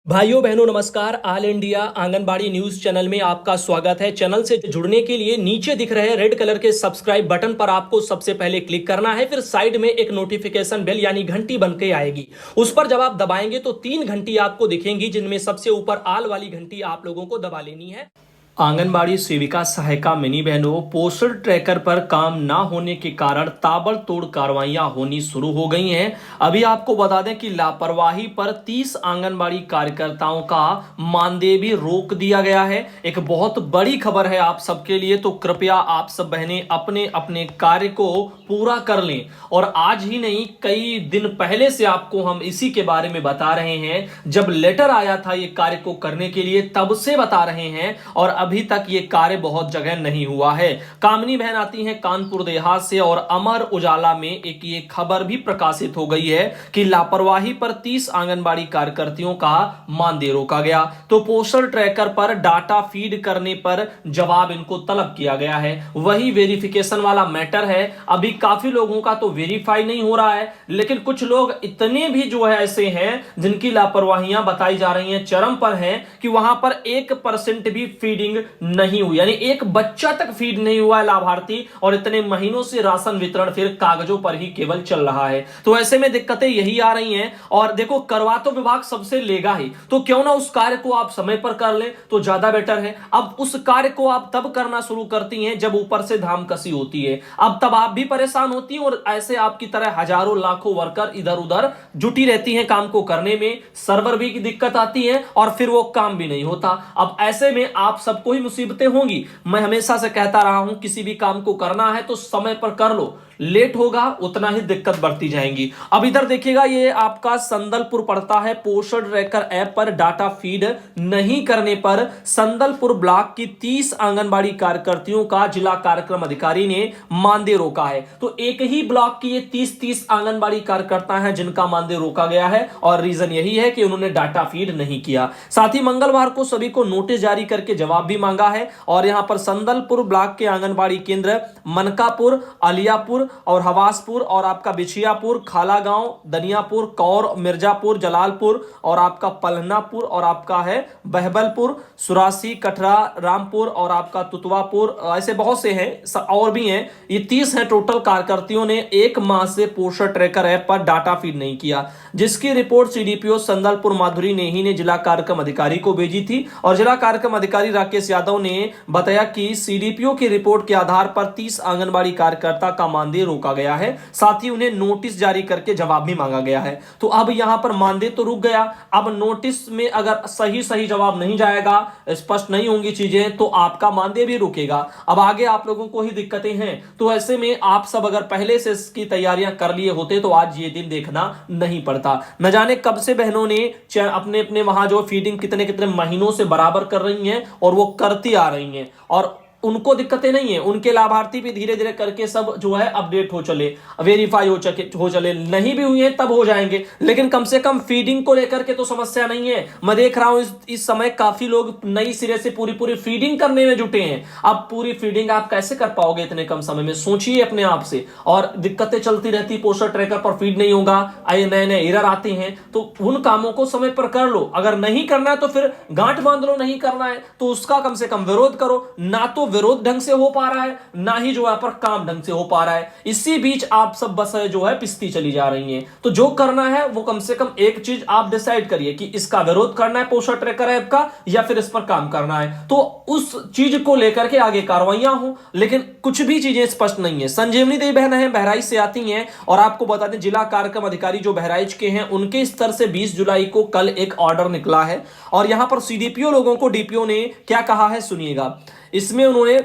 भाइयों बहनों नमस्कार। All India anganwadi news channel में आपका स्वागत है। चैनल से जुड़ने के लिए नीचे दिख रहे रेड कलर के सब्सक्राइब बटन पर आपको सबसे पहले क्लिक करना है। फिर साइड में एक नोटिफिकेशन बेल यानी घंटी बन के आएगी, उस पर जब आप दबाएंगे तो 3 घंटी आपको दिखेंगी, जिनमें सबसे ऊपर आल वाली घंटी आप लोगों को दबा लेनी है। आंगनबाड़ी सेविका सहायिका मिनी बहनों, पोस्टर ट्रैकर पर काम ना होने के कारण ताबड़तोड़ कार्रवाइयां होनी शुरू हो गई हैं। अभी आपको बता दें कि लापरवाही पर 30 आंगनबाड़ी कार्यकर्ताओं का मानदेय भी रोक दिया गया है। एक बहुत बड़ी खबर है आप सबके लिए, तो कृपया आप सब बहनें अपने अपने कार्य को पूरा कर लें। और आज ही नहीं, कई दिन पहले से आपको हम इसी के बारे में बता रहे हैं। जब लेटर आया था ये कार्य को करने के लिए, तब से बता रहे हैं और अभी तक ये कार्य बहुत जगह नहीं हुआ है। कामनी बहन आती हैं कानपुर देहात से और अमर उजाला में एक ये खबर भी प्रकाशित हो गई है कि लापरवाही पर 30 आंगनबाड़ी कार्यकर्तियों का मानदेय रोका गया। तो पोस्टर ट्रैकर पर डाटा फीड करने पर जवाब इनको तलब किया गया है। वही वेरिफिकेशन वाला मैटर है। अभी काफी लोगों का तो वेरीफाई नहीं हो रहा है, लेकिन कुछ लोग इतने भी जो है ऐसे हैं जिनकी लापरवाहियां बताई जा रही हैं, चरम पर हैं, कि वहां पर 1% भी फीडिंग नहीं हुई, यानी एक बच्चा तक फीड नहीं हुआ है लाभार्थी, और इतने महीनों से राशन वितरण फिर कागजों पर ही केवल चल रहा है। तो ऐसे में दिक्कतें यही आ रही हैं। और देखो, करवा तो विभाग सबसे लेगा ही, तो क्यों ना उस कार्य को आप समय पर कर लें तो ज्यादा बेटर है। अब उस कार्य को आप तब करना शुरू करती हैं जब ऊपर से धामकसी होती है। अब तब आप भी परेशान होती हैं और ऐसे आपकी तरह हजारों लाखों वर्कर इधर उधर जुटी रहती हैं काम को करने में। सर्वर भी की दिक्कत आती है और फिर वो काम भी नहीं होता। अब ऐसे में आप सबको ही मुसीबतें होंगी। मैं हमेशा से कहता रहा हूं, किसी भी काम को करना है तो समय पर कर लो, लेट होगा उतना ही दिक्कत बढ़ती जाएंगी। अब इधर देखिएगा, ये आपका संदलपुर पड़ता है। पोस्टर ट्रैकर ऐप पर डाटा फीड नहीं करने पर संदलपुर ब्लॉक की 30 आंगनबाड़ी कार्यकर्तियों का जिला कार्यक्रम अधिकारी ने मानदेय रोका है। तो एक ही ब्लॉक की ये 30 आंगनबाड़ी कार्यकर्ता हैं जिनका मानदेय रोका गया है, और रीजन यही है कि उन्होंने डाटा फीड नहीं किया। साथ ही मंगलवार को सभी को नोटिस जारी करके जवाब भी मांगा है। और यहां पर संदलपुर ब्लॉक के आंगनबाड़ी केंद्र मनकापुर, अलियापुर और हवासपुर और आपका बिछियापुर, खालागांव, दनियापुर, कौर, मिर्जापुर, जलालपुर और आपका पलहनापुर और आपका है बहबलपुर, सुरासी, कटरा, रामपुर और आपका तुतवापुर, ऐसे बहुत से हैं और भी हैं। ये 30 हैं टोटल कार्यकर्तियों ने एक माह से पोस्टर ट्रैकर ऐप पर डाटा फीड नहीं किया, जिसकी रिपोर्ट सीडीपीओ संदलपुर माधुरी नेही ने जिला कार्यक्रम अधिकारी को भेजी थी। और जिला कार्यक्रम अधिकारी राकेश यादव ने बताया कि सीडीपीओ की रिपोर्ट के आधार पर 30 आंगनबाड़ी कार्यकर्ता का मानदेय रोका गया है। साथ ही उन्हें नोटिस जारी करके जवाब भी मांगा गया है। तो अब यहां पर मानदेय तो रुक गया। अब नोटिस में अगर सही जवाब नहीं जाएगा, स्पष्ट नहीं होंगी चीजें, तो आपका मानदेय भी रुकेगा। अब आगे आप लोगों को ही दिक्कतें हैं। तो ऐसे में आप सब अगर पहले से इसकी तैयारियां कर लिए होते तो आज ये दिन देखना नहीं पड़ता। न जाने कब से बहनों ने अपने अपने वहां जो फीडिंग कितने कितने महीनों से बराबर कर रही हैं और वो करती आ रही हैं, और उनको दिक्कतें नहीं है। उनके लाभार्थी भी धीरे धीरे करके सब जो है अपडेट हो चले, वेरीफाई हो चले। नहीं भी हुए हैं तब हो जाएंगे, लेकिन कम से कम फीडिंग को लेकर के तो समस्या नहीं है। मैं देख रहा हूं इस समय काफी लोग नई सिरे से पूरी फीडिंग करने में जुटे हैं। अब पूरी फीडिंग आप कैसे कर पाओगे इतने कम समय में, सोचिए अपने आप से। और दिक्कतें चलती रहती, पोस्टर ट्रैकर पर फीड नहीं होगा, नए नए एरर आते हैं। तो उन कामों को समय पर कर लो। अगर नहीं करना है तो फिर गांठ बांध लो, नहीं करना है तो उसका कम से कम विरोध करो। ना तो विरोध ढंग से हो पा रहा है, ना ही जो है पर काम ढंग से हो पा रहा है। इसी बीच आप सब बस जो है पिसती चली जा रही हैं। तो जो करना है वो कम से कम एक चीज आप डिसाइड करिए कि इसका विरोध करना है पोस्टर ट्रैकर ऐप का, या फिर इस पर काम करना है। तो उस चीज को लेकर के आगे कार्रवाइयां हो, लेकिन कुछ भी चीजें स्पष्ट नहीं है। संजीवनी देवी बहन है, बहराइच से आती हैं, और आपको बता दें जिला कार्यक्रम अधिकारी जो बहराइच के हैं, उनके स्तर से 20 जुलाई को कल एक ऑर्डर निकला है। और यहां पर सीडीपीओ लोगों को डीपीओ ने क्या कहा है सुनिएगा। इसमें उन्होंने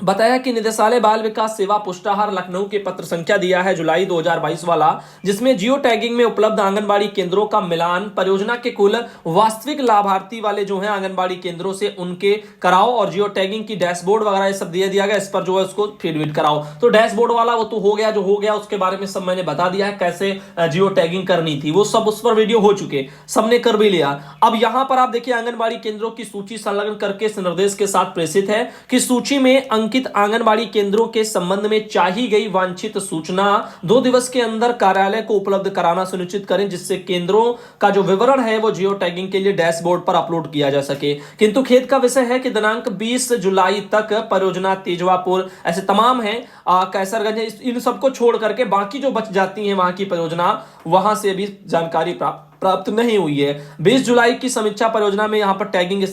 बताया कि निदेशालय बाल विकास सेवा पुष्टाहार लखनऊ के पत्र संख्या दिया है जुलाई 2022 वाला, जिसमें जियो टैगिंग में उपलब्ध आंगनबाड़ी केंद्रों का मिलान परियोजना के कुल वास्तविक लाभार्थी वाले जो हैं आंगनबाड़ी केंद्रों से उनके कराओ, और जियो टैगिंग की डैशबोर्ड वगैरह ये सब दिया गया। इस पर जो है उसको फीडबैक कराओ। तो डैशबोर्ड वाला वो तो हो गया, जो हो गया उसके बारे में सब मैंने बता दिया है कैसे जियो टैगिंग करनी थी, वो सब उस पर वीडियो हो चुके, सबने कर भी लिया। अब यहां पर आप देखिए आंगनबाड़ी केंद्रों की सूची संलग्न करके इस निर्देश के साथ प्रेषित है कि सूची में अंकित आंगनबाड़ी केंद्रों के संबंध में चाही गई वांछित सूचना 2 दिवस के अंदर कार्यालय को उपलब्ध कराना सुनिश्चित करें, जिससे केंद्रों का जो विवरण है वो जियो टैगिंग के लिए डैशबोर्ड पर अपलोड किया जा सके। किंतु खेद का विषय है कि दिनांक 20 जुलाई तक परियोजना तेजवापुर, ऐसे तमाम है, कैसरगंज, इन सबको छोड़ करके बाकी जो बच जाती हैं वहां की परियोजना, वहां से भी जानकारी प्राप्त नहीं हुई है। 20 जुलाई की समीक्षा परियोजना में यहां पर टैगिंग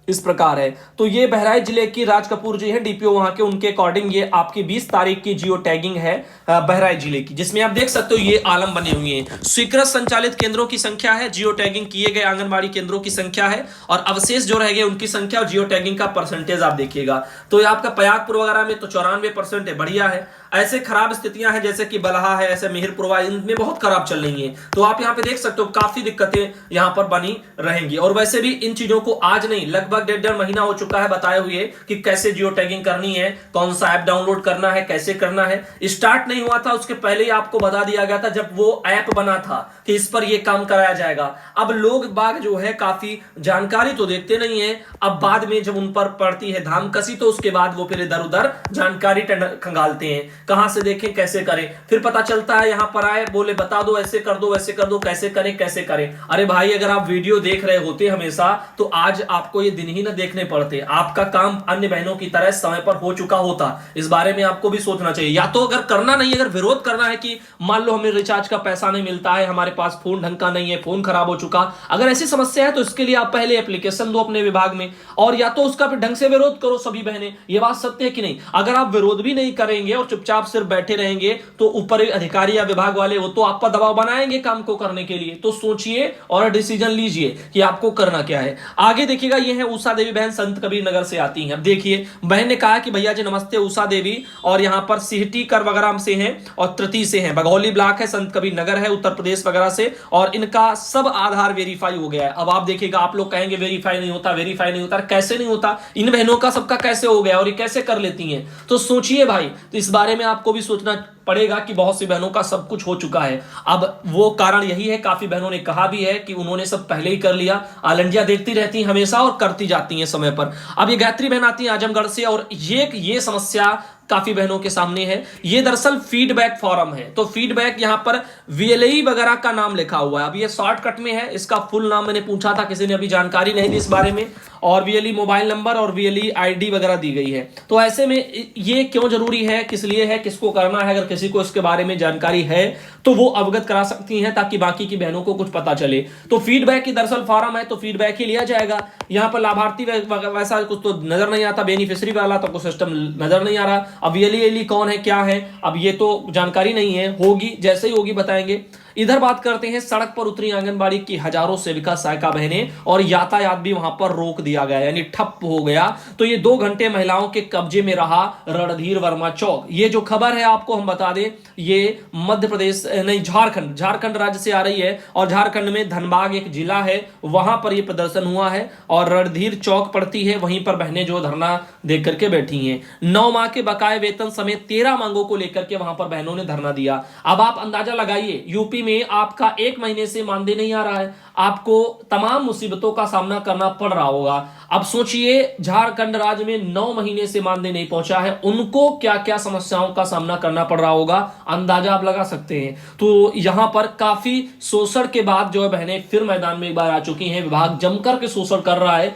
इस प्रकार है। तो ये बहराइच जिले की राज कपूर जी है, डीपीओ वहां के, उनके अकॉर्डिंग ये आपकी 20 तारीख की जियो टैगिंग है बहराइच जिले की, जिसमें आप देख सकते हो ये आलम बने हुए हैं। स्वीकृत संचालित केंद्रों की संख्या है, जियो टैगिंग किए गए आंगनबाड़ी केंद्रों की संख्या है, और अवशेष जो रह गए उनकी संख्या, और जियो टैगिंग का परसेंटेज आप देखिएगा। तो ये आपका पयागपुर वगैरह में तो 94% है, बढ़िया है। ऐसे खराब स्थितियां हैं जैसे कि बलहा है, ऐसे मिहिरपुरवा, इनमें बहुत खराब चल रही है। तो आप यहाँ पे देख सकते हो काफी दिक्कतें यहाँ पर बनी रहेंगी। और वैसे भी इन चीजों को आज नहीं, लगभग 1.5 महीना हो चुका है बताए हुए कि कैसे जियो टैगिंग करनी है, कौन सा ऐप डाउनलोड करना है, कैसे करना है। स्टार्ट नहीं हुआ था, उसके पहले ही आपको बता दिया गया था जब वो ऐप बना था कि इस पर ये काम कराया जाएगा। अब लोग बाग जो है काफी जानकारी तो देखते नहीं है, अब बाद में जब उन पर पड़ती है धामकसी तो उसके बाद वो फिर इधर उधर जानकारी खंगालते हैं, कहां से देखें कैसे करें। फिर पता चलता है यहां पर आए, बोले बता दो, ऐसे कर दो, वैसे कर दो, कैसे करें कैसे करें। अरे भाई, अगर आप वीडियो देख रहे होते हमेशा तो आज आपको ये दिन ही ना देखने पड़ते, आपका काम अन्य बहनों की तरह समय पर हो चुका होता। इस बारे में आपको भी सोचना चाहिए। या तो अगर करना नहीं, अगर विरोध करना है कि मान लो हमें रिचार्ज का पैसा नहीं मिलता है, हमारे पास फोन ढंग का नहीं है, फोन खराब हो चुका, अगर ऐसी समस्या है तो इसके लिए आप पहले एप्लीकेशन दो अपने विभाग में, और या तो उसका फिर ढंग से विरोध करो सभी बहनें। ये बात सत्य है कि नहीं? अगर आप विरोध भी नहीं करेंगे और चुपचाप सिर्फ बैठे रहेंगे तो ऊपर अधिकारी या विभाग वाले वो तो आप पर दबाव बनाएंगे काम को करने के लिए। तो सोचिए और डिसीजन लीजिए कि आपको करना क्या है। आगे देखिएगा, ये है उषा देवी बहन, संत कबीर नगर से आती हैं। अब देखिए, बहन ने कहा कि भैया जी नमस्ते, उषा देवी, और यहां पर सिहटी कर वगैरह से हैं और तृतीय से हैं, बघौली ब्लॉक है, संत कबीर नगर है, उत्तर प्रदेश वगैरह से, और इनका सब आधार वेरीफाई हो गया है। अब आप देखिएगा, आप लोग कहेंगे वेरीफाई नहीं होता, वेरीफाई नहीं होता, कैसे नहीं होता? इन बहनों का सबका कैसे हो गया और ये कैसे कर लेती हैं? तो सोचिए भाई, तो इस बारे में आपको भी सोचना पड़ेगा कि बहुत सी बहनों का सब कुछ हो चुका है। अब वो कारण यही है, काफी बहनों ने कहा भी है कि उन्होंने सब पहले ही कर लिया, आलंजिया देखती रहती हैं हमेशा और करती जाती हैं समय पर। अब ये गायत्री बहन आती है आजमगढ़ से, और ये समस्या काफी बहनों के सामने है। ये दरअसल फीडबैक फॉरम है, तो फीडबैक यहां पर वीएलई वगैरह का नाम लिखा हुआ है। अब ये शॉर्टकट में है, इसका फुल नाम मैंने पूछा था, किसी ने अभी जानकारी नहीं दी इस बारे में, और वीएलई मोबाइल नंबर और वीएलई आईडी वगैरह दी गई है। तो ऐसे में ये क्यों जरूरी है, किस लिए है, किसको करना है, अगर किसी को इसके बारे में जानकारी है तो वो अवगत करा सकती हैं ताकि बाकी की बहनों को कुछ पता चले। तो फीडबैक की दरअसल फॉरम है, तो फीडबैक ही लिया जाएगा। यहां पर लाभार्थी वैसा कुछ तो नजर नहीं आता, बेनिफिशियरी वाला तो कुछ सिस्टम नजर नहीं आ रहा। अब वीएलई कौन है, क्या है, अब ये तो जानकारी नहीं है, होगी जैसे ही होगी बताएंगे। इधर बात करते हैं, सड़क पर उतरी आंगनबाड़ी की हजारों सेविका सहायिका बहनें, और यातायात भी वहां पर रोक दिया गया, यानी ठप हो गया। तो ये 2 घंटे महिलाओं के कब्जे में रहा रणधीर वर्मा चौक। ये जो खबर है आपको हम बता दें, ये मध्य प्रदेश नहीं, झारखंड राज्य से आ रही है, और झारखंड में धनबाद एक जिला है, वहां पर ये प्रदर्शन हुआ है, और रणधीर चौक पड़ती है, वहीं पर बहनें जो धरना देख करके बैठी हैं। 9 माह के बकाये वेतन समेत 13 मांगों को लेकर के वहां पर बहनों ने धरना दिया। अब आप अंदाजा लगाइए, यूपी में आपका 1 महीने से मानदेय नहीं आ रहा है, आपको तमाम मुसीबतों का सामना करना पड़ रहा होगा। अब सोचिए, झारखंड राज्य में 9 महीने से मानदेय नहीं पहुंचा है, उनको क्या क्या समस्याओं का सामना करना पड़ रहा होगा, अंदाजा आप लगा सकते हैं। तो यहां पर काफी शोषण के बाद जो है बहनें फिर मैदान में एक बार आ चुकी हैं। विभाग जमकर के शोषण कर रहा है।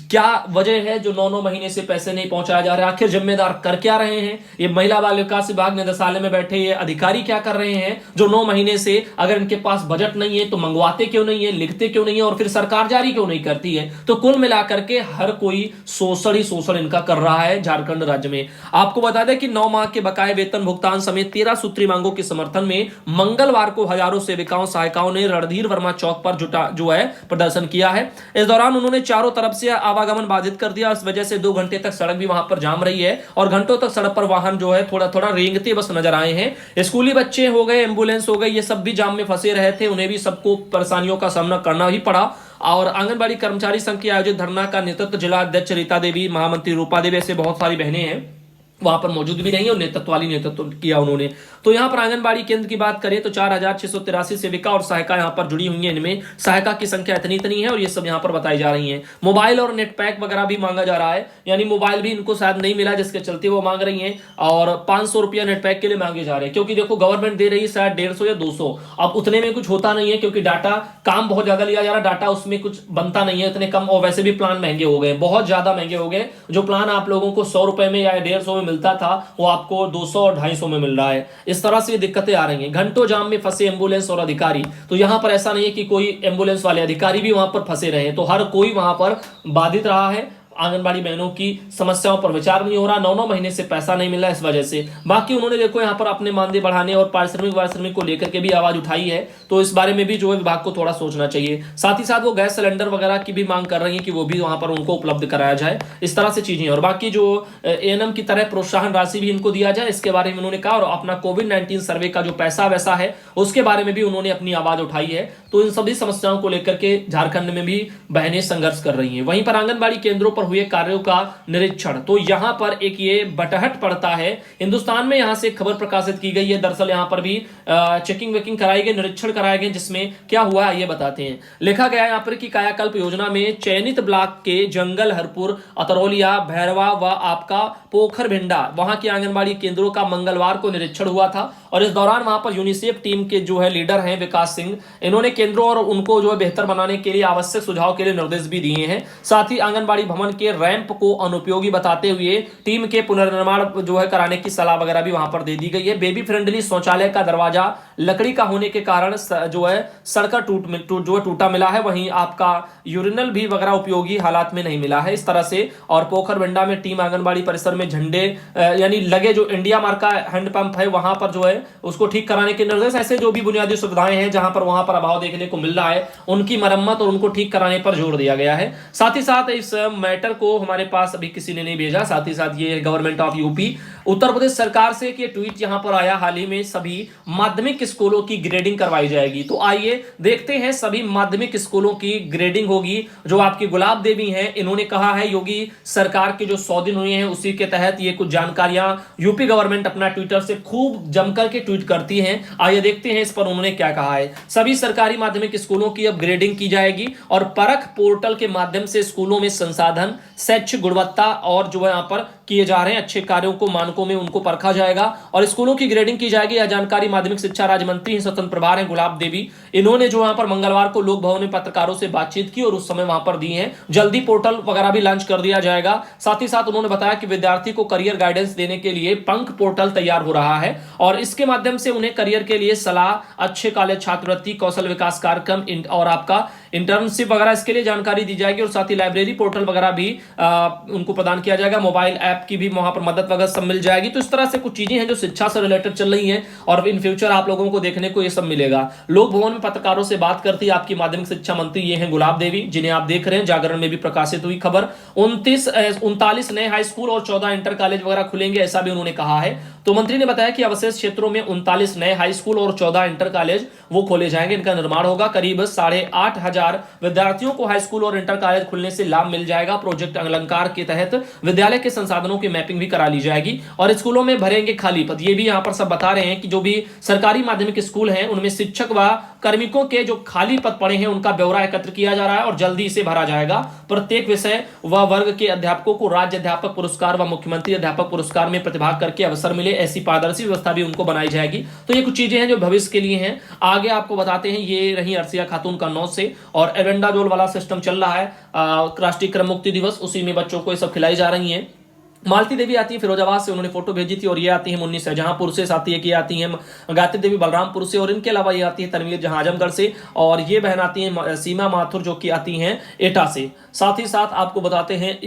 क्या वजह है जो 9 महीने से पैसे नहीं पहुंचाया जा रहा है? आखिर जिम्मेदार कर क्या रहे हैं? ये महिला बाल विकास विभाग निदेशालय में बैठे ये अधिकारी क्या कर रहे हैं जो 9 महीने से, अगर इनके पास बजट नहीं है तो मंगवाते क्यों नहीं है, लिखते क्यों नहीं है, और फिर सरकार जारी क्यों नहीं करती है? तो कुल मिलाकर के हर कोई शोषण ही शोषण इनका कर रहा है झारखंड राज्य में। आपको बता दें कि 9 माह के बकाये वेतन भुगतान समेत 13 सूत्री मांगों के समर्थन में मंगलवार को हजारों सेविकाओं सहायिकाओं ने रणधीर वर्मा चौक पर जो है प्रदर्शन किया है। इस दौरान उन्होंने चारों तरफ से आवागमन बाधित कर दिया। इस वजह से 2 घंटे तक सड़क भी वहां पर जाम रही है, और घंटों तक सड़क पर वाहन जो है थोड़ा थोड़ा रेंगते बस नजर आए हैं। स्कूली बच्चे हो गए, एम्बुलेंस हो गई, ये सब भी जाम में फंसे रहे थे, उन्हें भी सबको परेशानियों का सामना करना ही पड़ा। और आंगनबाड़ी कर्मचारी संघ के आयोजित धरना का नेतृत्व जिला अध्यक्ष रीता देवी, महामंत्री रूपा देवी, ऐसे बहुत सारी बहनें हैं वहां पर मौजूद भी नहीं, और नेतृत्व वाली नेतृत्व किया उन्होंने। तो यहाँ पर आंगनबाड़ी केंद्र की बात करें तो 4683 सेविका और सहायिका यहाँ पर जुड़ी हुई है। इनमें सहायिका की संख्या इतनी है और ये सब यहाँ पर बताई जा रही है। मोबाइल और नेट पैक वगैरह भी मांगा जा रहा है, यानी मोबाइल भी इनको शायद नहीं मिला जिसके चलते वो मांग रही है, और 500 रुपया नेट पैक के लिए मांगे जा रहे हैं, क्योंकि देखो गवर्नमेंट दे रही है शायद 150 या 200। अब उतने में कुछ होता नहीं है, क्योंकि डाटा काम बहुत ज्यादा लिया जा रहा है, डाटा उसमें कुछ बनता नहीं है इतने कम, और वैसे भी प्लान महंगे हो गए, बहुत ज्यादा महंगे हो गए। जो प्लान आप लोगों को 100 रुपए में या 150 में मिलता था वो आपको 200 और 250 में मिल रहा है। इस तरह से दिक्कतें आ रही हैं। घंटों जाम में फंसे एम्बुलेंस और अधिकारी, तो यहां पर ऐसा नहीं है कि कोई एम्बुलेंस वाले अधिकारी भी वहां पर फंसे रहे, तो हर कोई वहां पर बाधित रहा है। आंगनबाड़ी बहनों की समस्याओं पर विचार नहीं हो रहा, 9 महीने से पैसा नहीं मिला इस वजह से। बाकी उन्होंने देखो यहाँ पर अपने मानदेय बढ़ाने और पारिश्रमिक को लेकर के भी आवाज उठाई है, तो इस बारे में भी जो है विभाग को थोड़ा सोचना चाहिए। साथ ही साथ वो गैस सिलेंडर वगैरह की भी मांग कर रही है कि वो भी वहां पर उनको उपलब्ध कराया जाए, इस तरह से चीजें। और बाकी जो एएनएम की तरह प्रोत्साहन राशि भी इनको दिया जाए, इसके बारे में उन्होंने कहा। और अपना कोविड-19 सर्वे का जो पैसा वैसा है उसके बारे में भी उन्होंने अपनी आवाज उठाई है। तो इन सभी समस्याओं को लेकर के झारखंड में भी बहनें संघर्ष कर रही हैं। वहीं पर आंगनबाड़ी केंद्रों पर हुए कार्यों का निरीक्षण, तो यहां पर एक ये बटहट पड़ता है। हिंदुस्तान में यहां से खबर प्रकाशित की गई है, दरअसल यहां पर भी चेकिंग वेकिंग कराई गई, निरीक्षण कराए गए, जिसमें क्या हुआ ये बताते हैं। लिखा गया यहां पर कि कायाकल्प योजना में चयनित ब्लॉक के जंगल हरपुर, अतरौलिया, भैरवा व आपका पोखर भिंडा वहां के आंगनबाड़ी केंद्रों का मंगलवार को निरीक्षण हुआ था। और इस दौरान वहां पर यूनिसेफ टीम के जो है लीडर हैं विकास सिंह, इन्होंने केंद्रों और उनको जो है बेहतर बनाने के लिए आवश्यक सुझाव के लिए निर्देश भी दिए हैं। साथ ही आंगनबाड़ी भवन के रैंप को अनुपयोगी बताते हुए टीम के पुनर्निर्माण जो है कराने की सलाह वगैरह भी वहां पर दे दी गई है। बेबी फ्रेंडली शौचालय का दरवाजा लकड़ी का होने के कारण जो है सड़का टूटा मिला है, वहीं आपका यूरिनल भी वगैरह उपयोगी हालात में नहीं मिला है, इस तरह से। और पोखर भिंडा में टीम आंगनबाड़ी परिसर में झंडे यानी लगे जो इंडिया मार्क का हैंडपंप है वहां पर जो है उसको ठीक कराने के निर्देश। ऐसे जो भी बुनियादी सुविधाएं हैं जहां पर वहां पर अभाव देखने को मिल रहा है उनकी मरम्मत और उनको ठीक कराने पर जोर दिया गया है। साथ ही साथ इस मैटर को हमारे पास अभी किसी ने नहीं भेजा। साथ ही साथ ये government of UP Uttar Pradesh सरकार से एक ट्वीट यहां पर आया हाल ही में, सभी माध्यमिक स्कूलों की ग्रेडिंग करवाई जाएगी। तो आइए देखते हैं, सभी माध्यमिक स्कूलों की ग्रेडिंग होगी। जो आपकी गुलाब देवी हैं, इन्होंने कहा है योगी सरकार के जो 100 दिन हुए हैं उसी के तहत ये कुछ जानकारियां यूपी गवर्नमेंट अपना ट्विटर से खूब जमकर के ट्वीट करती है। आइए देखते हैं इस पर उन्होंने क्या कहा है। सभी सरकारी माध्यमिक स्कूलों की अब ग्रेडिंग की जाएगी और परख पोर्टल के माध्यम से स्कूलों में संसाधन, शैक्षिक गुणवत्ता और जो है यहाँ पर किए जा रहे हैं अच्छे कार्यों को मानकों में उनको परखा जाएगा और स्कूलों की ग्रेडिंग की जाएगी। यह जानकारी माध्यमिक शिक्षा राज्य मंत्री स्वतंत्र प्रभार हैं गुलाब देवी, इन्होंने जो वहां पर मंगलवार को लोक भवन में पत्रकारों से बातचीत की और उस समय वहां पर दी है। जल्दी पोर्टल वगैरह भी लॉन्च कर दिया जाएगा। साथ ही साथ उन्होंने बताया कि विद्यार्थी को करियर गाइडेंस देने के लिए पंख पोर्टल तैयार हो रहा है और इसके माध्यम से उन्हें करियर के लिए सलाह, अच्छे कॉलेज छात्रवृत्ति, कौशल विकास कार्यक्रम और आपका इंटर्नशिप वगैरह इसके लिए जानकारी दी जाएगी। और साथ ही लाइब्रेरी पोर्टल वगैरह भी उनको प्रदान किया जाएगा। मोबाइल ऐप की भी वहां पर मदद वगैरह सब मिल जाएगी। तो इस तरह से कुछ चीजें हैं जो शिक्षा से रिलेटेड चल रही हैं और इन फ्यूचर आप लोगों को देखने को ये सब मिलेगा। लोक भवन में पत्रकारों से बात करती आपकी माध्यमिक शिक्षा मंत्री ये हैं गुलाब देवी, जिन्हें आप देख रहे हैं। जागरण में भी प्रकाशित हुई खबर। 39 नए हाई स्कूल और 14 इंटर कॉलेज वगैरह खुलेंगे, ऐसा भी उन्होंने कहा है। तो मंत्री ने बताया कि अवशेष क्षेत्रों में 39 नए हाई स्कूल और 14 इंटर कॉलेज वो खोले जाएंगे। इनका निर्माण होगा। करीब 8,500 विद्यार्थियों को हाई स्कूल और इंटर कॉलेज खुलने से लाभ मिल जाएगा। प्रोजेक्ट अलंकार के तहत विद्यालय के संसाधनों की मैपिंग भी करा ली जाएगी और स्कूलों में भरेंगे खाली पद। ये भी यहां पर सब बता रहे हैं कि जो भी सरकारी माध्यमिक स्कूल हैं उनमें शिक्षक व कार्मिकों के जो खाली पद पड़े हैं उनका ब्यौरा एकत्र किया जा रहा है और जल्दी इसे भरा जाएगा। प्रत्येक विषय व वर्ग के अध्यापकों को राज्य अध्यापक पुरस्कार व मुख्यमंत्री अध्यापक पुरस्कार में प्रतिभाग करके अवसर मिले, ऐसी पारदर्शी व्यवस्था भी उनको बनाई जाएगी। तो ये कुछ चीजें हैं जो भविष्य के लिए हैं। आगे आपको बताते हैं। ये रही अर्सिया खातून का 9 से और एवेंडाजोल वाला सिस्टम चल रहा है। राष्ट्रीय क्रम मुक्ति दिवस, उसी में बच्चों को ये सब खिलाई जा रही है। मालती देवी आती है फिरोजाबाद से, उन्होंने फोटो भेजी थी। और ये आती है मुन्नी शाहजहांपुर से, आती है कि आती है गायत्री देवी बलरामपुर से और इनके अलावा ये आती है तनवीर जहां आजमगढ़ से और ये बहन आती है सीमा माथुर जो कि आती हैं एटा से। साथ ही साथ आपको बताते हैं